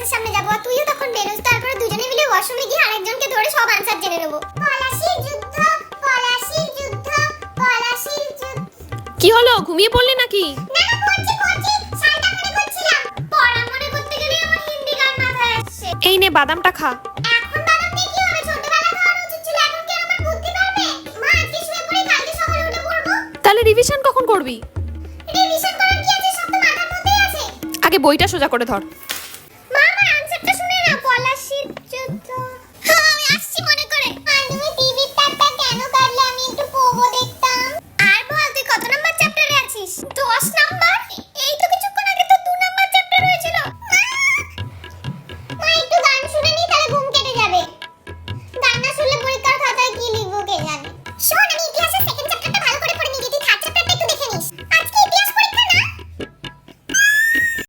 ক্লাসের সামনে যাব আর তুইও তখন বেরোস, তারপরে দুজনে মিলে ওয়াশরুমে গিয়ে আরেকজনকে ধরে সব আনসার জেনে নেব। পলাশির যুদ্ধ, পলাশির যুদ্ধ, পলাশির যুদ্ধ। কি হলো, ঘুমিয়ে পড়লে নাকি? না না, পড়ছি পড়ছি, শালটা মনে করছিলাম। পড়া মনে করতে গেলে আমার হিন্দি গান মাথায় আসছে। এই নে বাদামটা খা। এখন বাদাম দিয়ে কি হবে? ছোটবেলায় খাওয়ানো উচিত ছিল, এখন কি আমার বুদ্ধি পারবে? মা আজকে শুয়ে পড়ে কালকে সকালে উঠে পড়বো। তাহলে রিভিশন কখন করবি? রিভিশন করার কি আছে, সব তো মাথার মধ্যেই আছে। আগে বইটা সোজা করে ধর। মা আমার আনসারটা শুনে না, পলাশির যুদ্ধ।